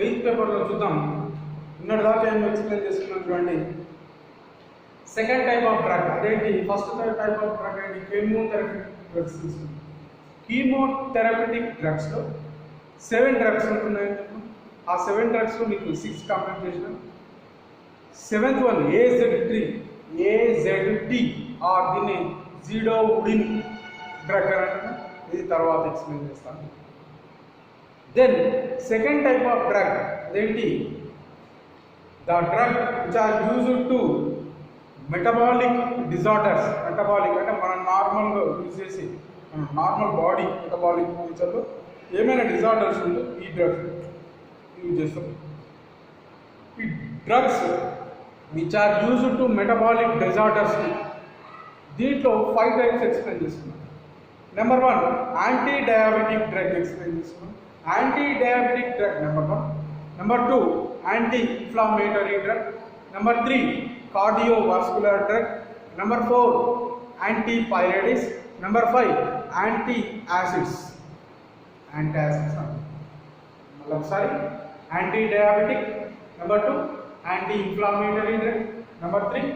Eighth పేపర్లో చూద్దాం. నిన్నటి దాకా ఏం ఎక్స్ప్లెయిన్ చేసుకున్నాం చూడండి. సెకండ్ టైప్ ఆఫ్ డ్రగ్ అదేంటి, ఫస్ట్ టైప్ ఆఫ్ డ్రగ్ ఏంటి, కీమోథెరపటిక్ డ్రగ్స్ తీసుకున్నాం. కీమోథెరపటిక్ డ్రగ్స్లో 7 డ్రగ్స్ ఉంటున్నాయి. ఆ 7 డ్రగ్స్లో మీకు 6 కంప్లీట్ చేసిన. 7th వన్ AZT దీన్ని జీడోవుడిన్ డ్రగ్ అని అంటున్నాం. ఇది తర్వాత ఎక్స్ప్లెయిన్ చేస్తాను. Then second type of drug అదేంటి, the drug which are used to metabolic disorders. Metabolic అంటే మనం నార్మల్గా యూజ్ చేసి మన నార్మల్ బాడీ మెటబాలిక్ నేచర్లో ఏమైనా డిజార్డర్స్ ఉందో ఈ డ్రగ్స్ యూజ్ చేస్తాం. ఈ drugs which are used to metabolic disorders, దీంట్లో 5 టైప్స్ ఎక్స్ప్లెయిన్ చేస్తున్నాం. Number 1 anti diabetic drug explain చేస్తున్నాం. Anti diabetic drug number 1. Number 2 anti inflammatory drug. Number 3 cardiovascular drug. Number 4 anti pyretics. Number 5 anti acids. మళ్ళీ ఒకసారి anti diabetic, number 2 anti inflammatory drug, number 3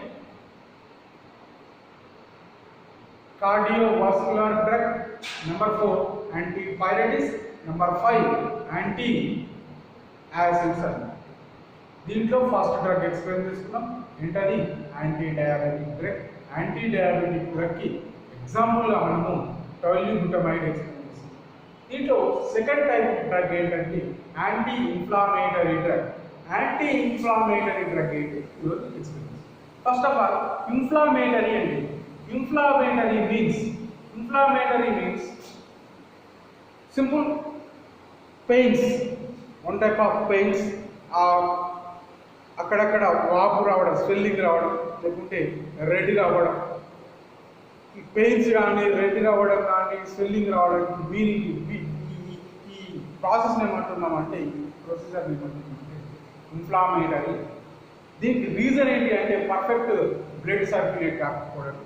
cardiovascular drug, number 4 antipyretics, number 5 anti acids. దీంట్లో first drug explain చేసుకున్నాం. ఏంటది, anti diabetic drug. Anti diabetic డ్రగ్కి ఎగ్జాంపుల్గా మనము tolbutamide explain చేస్తున్నాం. దీంట్లో సెకండ్ టైప్ డ్రగ్ ఏంటంటే anti inflammatory drug. Anti inflammatory drug ఏంటి ఈరోజు ఎక్స్ప్లెయిన్ చేస్తాం. ఫస్ట్ ఆఫ్ ఆల్ ఇన్ఫ్లామేటరీ అంటే inflammatory means simple pains, one type of pains, అక్కడక్కడ వాపు రావడం, స్వెల్లింగ్ రావడం, లేకుంటే రెడ్గా అవ్వడం. ఈ పెయిన్స్ కానీ రెడ్గా అవ్వడం కానీ స్వెల్లింగ్ రావడానికి మీనింగ్ ఈ ప్రాసెస్ని ఏమంటున్నామంటే ఈ ప్రొసీజర్ని ఏమంటున్నామంటే ఇన్ఫ్లామేటరీ. దీనికి రీజన్ ఏంటి అంటే పర్ఫెక్ట్ బ్లడ్ సర్క్యులేట్ కాకపోవడం.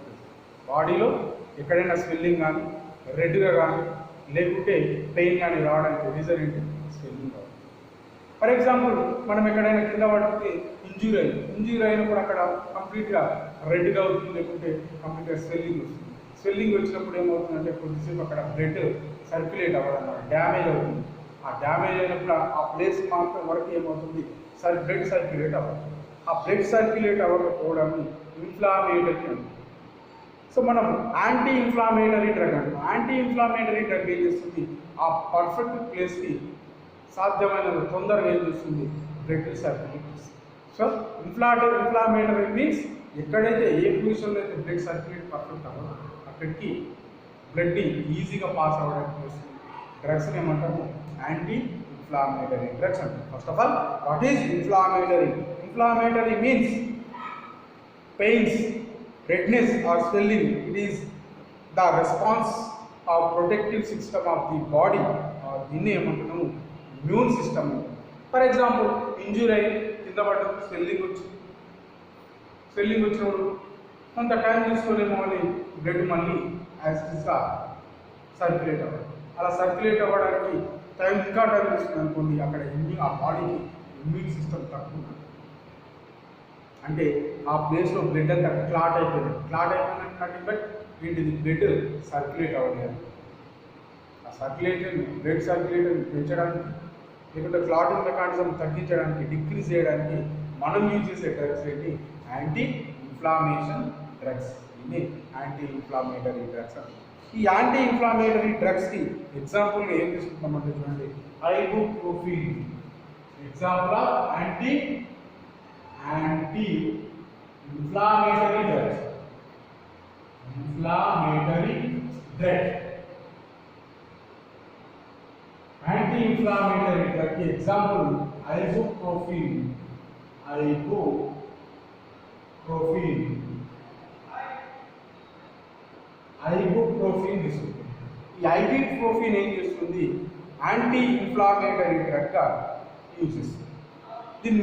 బాడీలో ఎక్కడైనా స్వెల్లింగ్ కానీ రెడ్గా కానీ లేకుంటే పెయిన్ కానీ రావడానికి రీజన్ ఏంటి, స్వెల్లింగ్ రావడం. ఫర్ ఎగ్జాంపుల్ మనం ఎక్కడైనా కింద పడితే ఇంజ్యూరీ అయినప్పుడు అక్కడ కంప్లీట్గా రెడ్గా అవుతుంది, లేకుంటే కంప్లీట్గా స్వెల్లింగ్ వస్తుంది. స్వెల్లింగ్ వచ్చినప్పుడు ఏమవుతుందంటే కొద్దిసేపు అక్కడ బ్లడ్ సర్క్యులేట్ అవ్వడం డ్యామేజ్ అవుతుంది. ఆ డ్యామేజ్ అయినప్పుడు ఆ ప్లేస్ మాత్రం వరకు ఏమవుతుంది, బ్లడ్ సర్క్యులేట్ అవ్వదు. ఆ బ్లడ్ సర్క్యులేట్ అవ్వకపోవడం ఇన్ఫ్లామేటరీ అంటుంది. సో మనం యాంటీ ఇన్ఫ్లామేటరీ డ్రగ్ అంటాం. యాంటీ ఇన్ఫ్లామేటరీ డ్రగ్ ఏం చేస్తుంది, ఆ పర్ఫెక్ట్ ప్లేస్కి సాధ్యమైన తొందరగా ఏం చేస్తుంది, బ్లడ్ సర్క్యులేట్ చేస్తుంది. సో ఇన్ఫ్లామేటరీ మీన్స్ ఎక్కడైతే ఏ పొజిషన్లో అయితే బ్లడ్ సర్క్యులేట్ పర్ఫెక్ట్ అవ్వదు అక్కడికి బ్లడ్ని ఈజీగా పాస్ అవ్వడానికి వస్తుంది. డ్రగ్స్ని ఏమంటాము, యాంటీ ఇన్ఫ్లామేటరీ డ్రగ్స్ అంటాం. First of all what is inflammatory? Inflammatory means pains, redness or swelling. It is the response of protective system of the body or దీన్ని ఏమంటున్నాము, immune system. For example injury అయ్యి కింద పడ్డ swelling వచ్చినప్పుడు కొంత time తీసుకునేమో అని blood మళ్ళీ యాసిడ్గా circulate అవ్వడం. అలా సర్క్యులేట్ అవ్వడానికి ఇంకా టైం తీసుకుని అనుకోండి, అక్కడ ఆ బాడీకి ఇమ్యూన్ సిస్టమ్ తక్కువ అంటే ఆ ప్లేస్లో బ్లడ్ అంతా క్లాట్ అయిపోయిందంటే బట్ ఏంటిది, బ్లడ్ సర్క్యులేట్ అవ్వలేదు. ఆ బ్లడ్ సర్క్యులేషన్ పెంచడానికి లేకుంటే క్లాటింగ్ మెకానిజం తగ్గించడానికి, డిక్రీజ్ చేయడానికి మనం యూజ్ చేసే డ్రగ్స్ ఏంటి, యాంటీ ఇన్ఫ్లామేషన్ డ్రగ్స్. ఇది యాంటీ ఇన్ఫ్లామేటరీ డ్రగ్స్. ఈ యాంటీ ఇన్ఫ్లామేటరీ డ్రగ్స్కి ఎగ్జాంపుల్గా ఏం తీసుకుంటామంటే చూడండి, ibuprofen. Example of anti inflammatory drugs. Anti-inflammatory drug example ibuprofen. Ibuprofen తీసుకుంటుంది. ఈ ఐబుప్రోఫెన్ ఏం చేస్తుంది, యాంటీ ఇన్ఫ్లామేటరీ డ్రగ్గా యూజ్ చేస్తుంది. దీని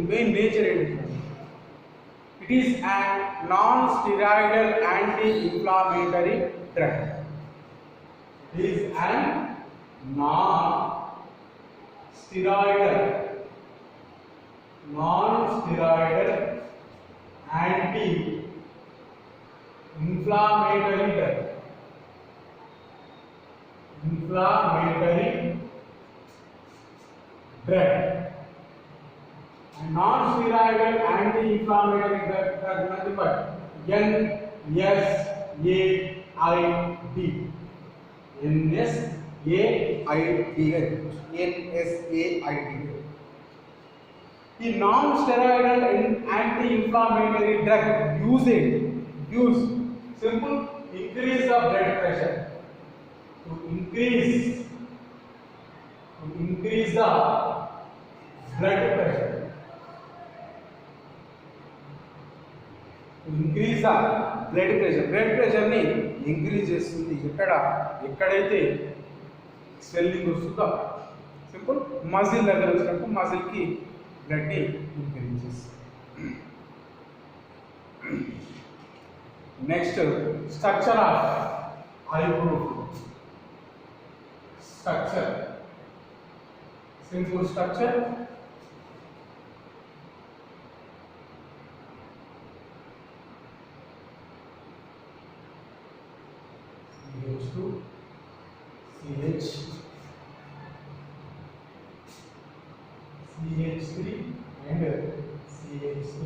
మెయిన్ నేచర్ ఏంటంటే it is an non-steroidal anti-inflammatory drug. It is an non steroidal, non-steroidal anti-inflammatory drug. Inflammatory drug. And non-steroidal anti-inflammatory drug nothing but NSAID. NSAID. The non-steroidal anti-inflammatory drug use simple increase the blood pressure. To increase the blood pressure. To increase the blood pressure ni increase చేస్తుంది ఎక్కడైతే swelling వస్తుందో simple muscle దగ్గర వచ్చినప్పుడు muscle కి blood increase చేస్తుంది. Next structure of ibuprofen. Structure, simple structure. CH2, CH, CH3 and CH3.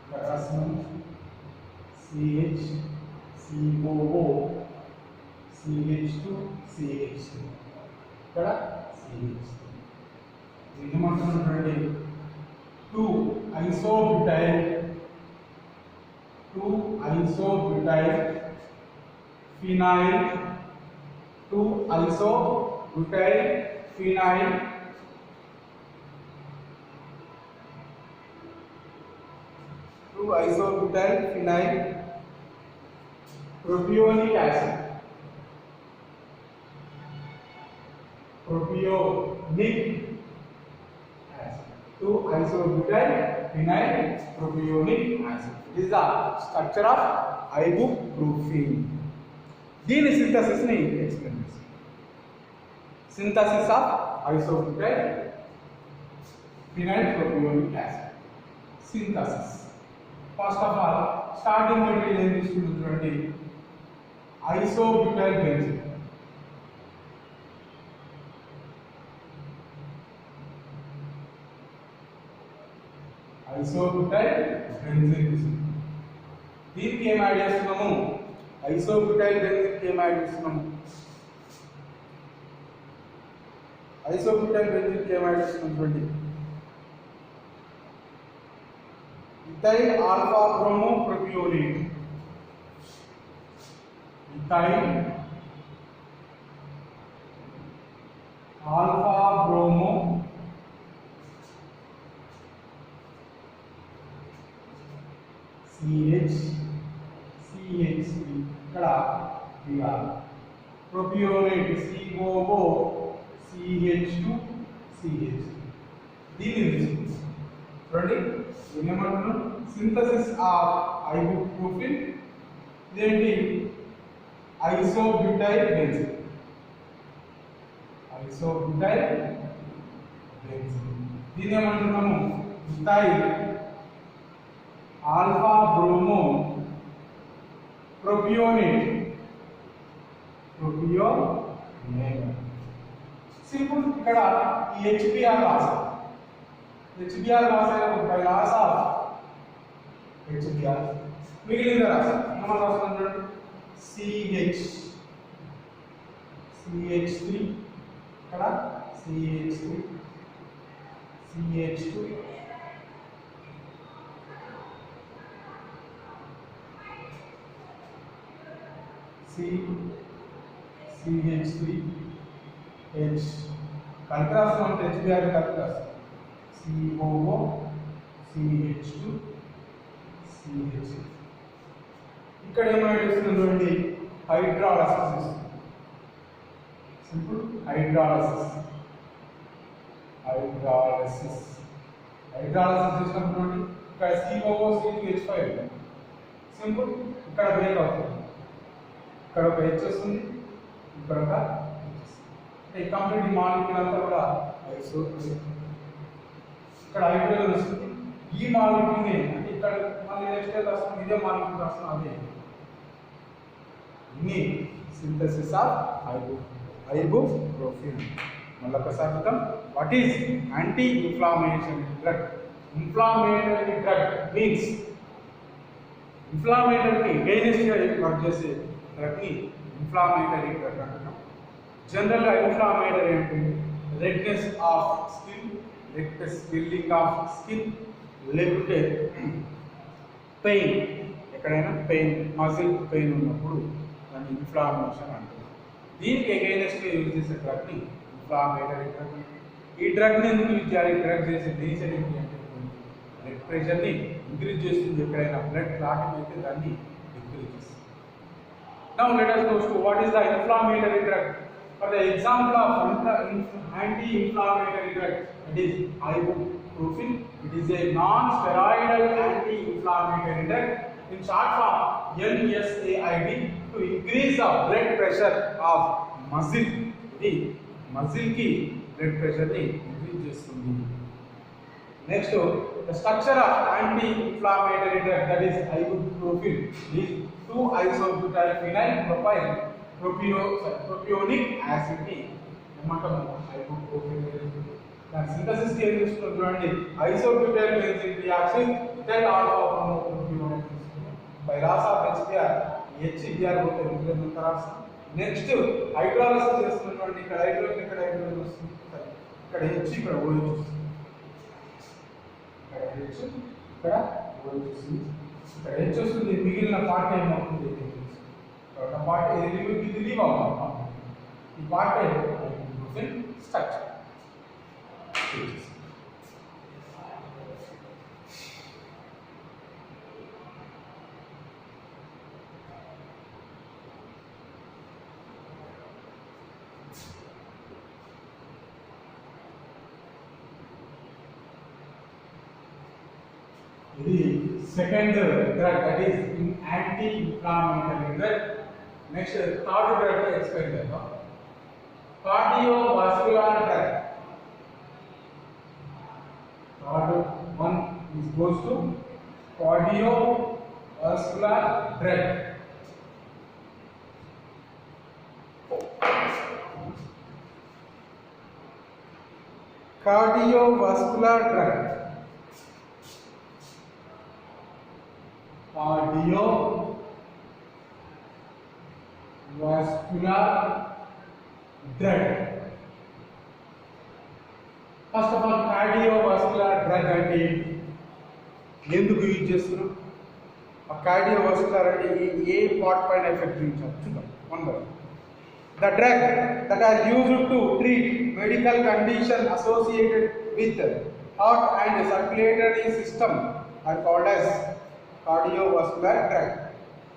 Potassium, CH, COO, CH2, CH3. ఇక్కడ CH3. దీన్ని ఏమంటున్నారంటే 2-isobutyl phenyl 2-isobutyl phenyl propionic acid. Propionic acid. 2-isobutyl phenyl propionic acid. This is the structure of ibuprofen. దీని synthesis ని explain చేస్తాం. Synthesis of isobutyl phenyl propionic acid. Synthesis. First of all starting material ఏం తీసుకుంటున్నారంటే isobutyl benzene. isobutyl benzene. దీనికి ఏం add చేస్తున్నాము? isobutyl benzene కి ఏం add చేస్తున్నాము? isobutyl benzene కి ఏం యాడ్ చేస్తున్నాము చూడండి. ethyl alpha bromo propionate. ethyl alpha bromo CH CH3 ఇక్కడ Br propionate COO CH2 CH3. దీనిని చూడండి ఏమంటున్నాం? Synthesis of ibuprofen. ఇదేంటి? isobutyl benzene. దీన్ని ఏమంటున్నాము? ethyl alpha bromo propionate. Simple ఇక్కడ ఈ HBr రాసాం. HBr రాసాము బై లాస్ ఆఫ్ HBr. మిగిలింది రాసాం. మనం రాస్తాం చూడండి CH3 ఇక్కడ CH3 CH2 CH3 H కలిపి అంటే HBr కలిపి COO CH2 CH. ఇక్కడ ఏమైనా చూడండి హైడ్రాలసిస్. సింపుల్ హైడ్రాలసిస్ చేసినప్పుడు ఇక్కడ COO C2H5 సింపుల్ ఇక్కడ బ్రేక్ అవుతుంది. ఇక్కడ ఒక H వస్తుంది, ఇక్కడ ఒక H వస్తుంది. ఈ కంప్లీట్ మాలిక్యూల్ అంతా కూడా ఐసో. ఇక్కడ హైడ్రోజన్ వస్తుంది. ఈ మాలిక్యూల్ని అంటే ఇక్కడ మళ్ళీ నెక్స్ట్ ఏది వస్తుంది, ఇదే మాలిక్యూల్ వస్తుంది, అదే ఇన్ని సింథసిస్ ఆఫ్ ఐబుప్రోఫెన్. మళ్ళొకసారి చూద్దాం. What is anti inflammatory drug? Inflammatory drug means ఇన్ఫ్లామేటరీకి అగైనెస్ట్గా వర్క్ చేసే డ్రగ్ని ఇన్ఫ్లామేటరీ డ్రగ్ అంటున్నాం. జనరల్గా ఇన్ఫ్లామేటరీ అంటే రెడ్నెస్ ఆఫ్ స్కిన్, లేకపోతే స్వెల్లింగ్ ఆఫ్ స్కిన్, లేకుంటే పెయిన్, ఎక్కడైనా పెయిన్, మజిల్ పెయిన్ ఉన్నప్పుడు దాన్ని ఇన్ఫ్లామేషన్ అంటున్నాం. దీనికి అగైనెస్ట్గా యూజ్ చేసే డ్రగ్ని ఇన్ఫ్లామేటరీ డ్రగ్. ఈ డ్రగ్ని ఎందుకు యూజ్ చేయాలి? డ్రగ్ చేసే నేచర్ ఏంటి అంటే బ్లడ్ ప్రెషర్ని ఇంక్రీజ్ చేస్తుంది. ఎక్కడైనా బ్లడ్ క్లాటింగ్ అయితే దాన్ని డిక్రీజ్ చేస్తుంది. Now let us go to what is the inflammatory drug. For the example of anti-inflammatory drug, it is ibuprofen. It is a non-steroidal anti-inflammatory drug. In short form, NSAID, to increase the blood pressure of muscle. ఇది muscle కి blood pressure ని increase చేస్తుంది. Next, the structure of anti-inflammatory drug, that is ibuprofen, is 2-isobutyl phenyl propyl propionic acid ని ఏమంటాము? ibuprofen. దాని synthesis ఏం చేస్తున్నారు చూడండి. Isobutyl benzene reaction ethyl alpha propionic by loss of HBr, HBr పోతే result ఎంత రాస్తాం. నెక్స్ట్ హైడ్రాలసిస్ చేస్తున్నటువంటి ఇక్కడ హైడ్రోజన్, ఇక్కడ హైడ్రోజన్ వస్తుంది, ఇక్కడ H, ఇక్కడ OH వస్తుంది, ఇక్కడ H, ఇక్కడ OH వస్తుంది, ఇక్కడ H వస్తుంది. మిగిలిన పార్ట్ ఏమవుతుంది? ఒక పార్ట్ ఇది లీవ్ అవుతుంది. ఈ పార్ట్ స్ట్రక్చర్. ఇది second drug, that is anti inflammatory drug. Next third drug explain చేద్దాం. Cardiovascular drug. Third one is goes to cardiovascular drug. Cardiovascular drug. Cardiovascular drug. First of all, cardiovascular drug అంటే ఎందుకు use చేస్తున్నారు? ఆ cardiovascular అంటే ఏ part పైన effect చూపించాలి చూద్దాం. One by the drug that are used to treat medical condition associated with heart and circulatory system are called as cardiovascular drug.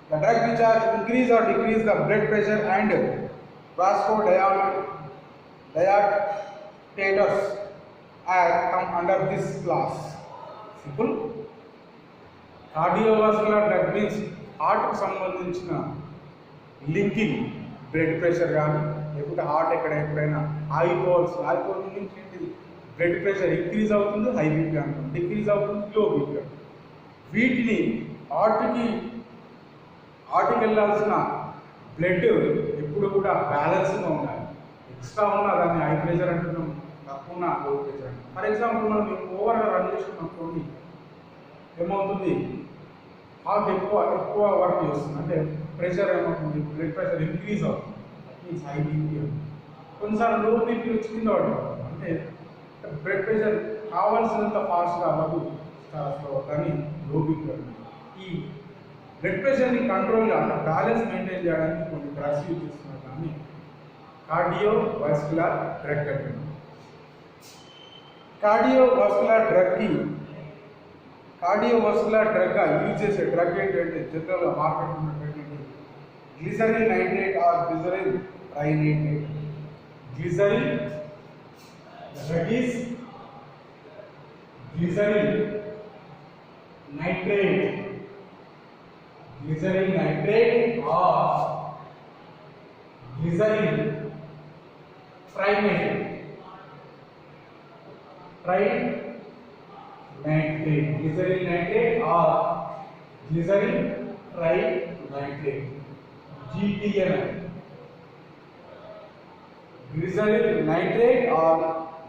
The drug which are increase or decrease the blood pressure and vasodilators are come under this class. Simple. Cardiovascular drug means హార్ట్కి సంబంధించిన linking, blood pressure కానీ లేకపోతే heart ఎప్పుడైనా ఆగిపోవాల్సిన means ఏంటిది? Blood pressure increase అవుతుంది, high BP అంటుంది, decrease అవుతుంది, low BP అంటుంది. వీటిని హార్ట్కి వెళ్ళాల్సిన బ్లడ్ ఎప్పుడు కూడా బ్యాలెన్స్గా ఉండాలి. ఎక్స్ట్రా ఉన్న దాన్ని హై ప్రెషర్ అంటున్నాం, తక్కువ ఉన్న లో ప్రెషర్ అంటున్నాం. ఫర్ ఎగ్జాంపుల్ మనం ఓవర్గా రన్ చేసుకున్నప్పుడు ఏమవుతుంది? హార్ట్ ఎక్కువ వర్క్ చేస్తుంది, అంటే ప్రెషర్ ఏమవుతుంది? బ్లడ్ ప్రెషర్ ఇంక్రీజ్ అవుతుంది, మీన్స్ హై బీపీ. కొన్నిసార్లు లో బీపీ వచ్చి కింద పడిపోతుంది, అంటే బ్లడ్ ప్రెషర్ కావాల్సినంత ఫాస్ట్గా అవ్వదు, కానీ లో బీపీ. ఈ బ్లడ్ ప్రెషర్ని కంట్రోల్గా అంటే బ్యాలెన్స్ మెయింటైన్ చేయడానికి కొన్ని డ్రగ్స్ యూజ్ చేస్తున్నారు, కానీ కార్డియోవాస్కులర్ డ్రగ్ అంటున్నాం. కార్డియోవాస్కులర్ డ్రగ్గా యూజ్ చేసే డ్రగ్ ఏంటంటే జనరల్గా మార్కెట్ ఉన్న డ్రగ్ ఏంటి? Glycerin nitrate or glycerin trinitrate. Glycerin drug is glycerin nitrate or glycerin trinitrate, glycerin nitrate और glycerin trinitrate, GTN, glycerin nitrate और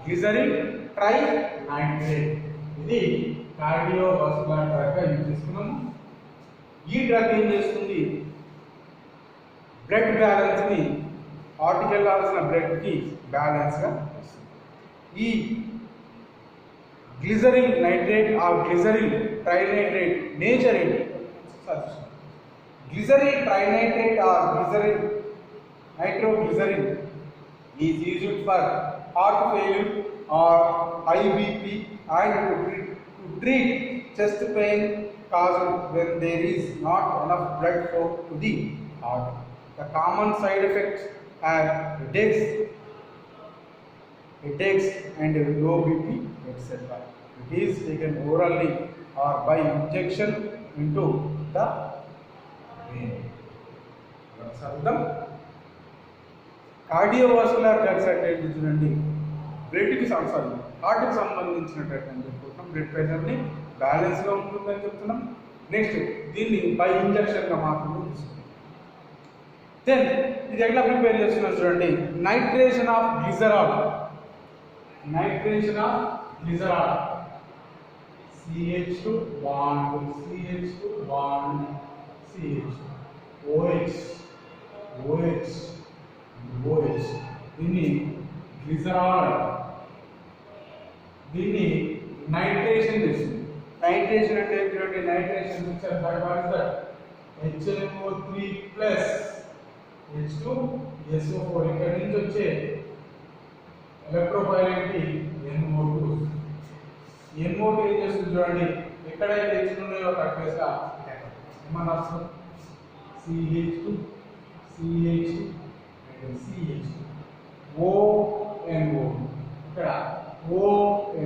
ग्लिसरीन ट्राइनाइट्रेट. ఇది కార్డియోవాస్కులర్ డ్రగ్ గా యూజ్ చేస్తున్నాము. ఈ డ్రగ్ ఏం చేస్తుంది? బ్లడ్ బ్యాలెన్స్ ని, హార్ట్కి వెళ్ళాల్సిన బ్లడ్ కి బ్యాలెన్స్ గా వస్తుంది. ఈ గ్లిసరిన్ నైట్రేట్ ఆ గ్లిసరిన్ ట్రైనైట్రేట్ నేచర్ ఏంటి? గ్లిసరిన్ ట్రైనైట్రేట్ ఆ glycerin nitroglycerin is used for heart failure or high BP and to treat chest pain caused when there is not enough blood flow to the heart. The common side effects are headaches and low BP, etc. It is taken orally or by injection into the vein. అర్థం? Cardiovascular drugs అంటే చూడండి, బ్లడ్కి హార్ట్కి సంబంధించినటువంటి అని చెప్పుకుంటున్నాం. Blood ప్రెషర్ని బ్యాలెన్స్గా ఉంటుందని చెప్తున్నాం. Next దీన్ని బై ఇంజక్షన్గా మాత్రమే తీసుకుంటాం. దెన్ ఇది ఎట్లా ప్రిపేర్ చేస్తున్నాం చూడండి. Nitration of glycerol, CH2 bond CH, OH, దీన్ని గ్లిసరాల్, దీన్ని నైట్రేషన్ చేస్తుంది. నైట్రేషన్ అంటే ఏంటంటే nitration mixture by what is that? HNO3 plus H2SO4. ఇక్కడ నుంచి వచ్చే ఎలక్ట్రోఫైల్ ఏంటి? NO2. NO2 ఏం చేస్తుంది చూడండి, ఎక్కడైతే H ఉన్నాయో అక్కడ ప్లేస్గా ఏమన్నా వస్తుంది? CH2 and CH2, ONO, ఇక్కడ ONO,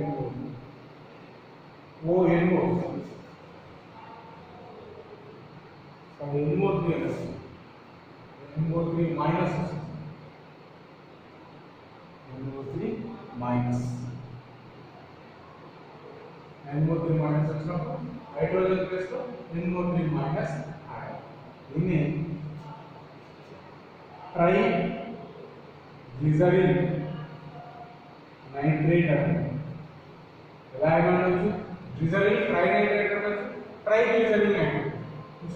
NO3 మైనస్ వస్తుంది. NO3 మైనస్ వచ్చినప్పుడు హైడ్రోజన్ ప్లేస్లో NO3 మైనస్ యాడ్. దీన్ని ట్రైగ్లిసరిన్ నైట్రేట్ అంటారు. ఎలా అనొచ్చు? గ్లిసరిన్ ట్రైనైట్రేట్ అనొచ్చు, triglycerin nitrate.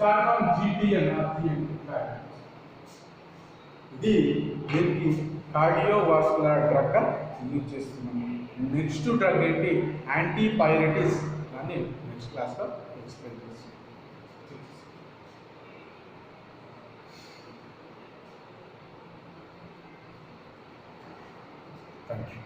Short form GTN. ఇది దీనికి కార్డియోవాస్కులర్ డ్రగ్ గా యూజ్ చేస్తున్నాము. నెక్స్ట్ డ్రగ్ ఏంటి? యాంటీపైరెటిస్. దాన్ని నెక్స్ట్ క్లాస్లో ఎక్స్ప్లెయిన్ చేస్తాం. Thank you.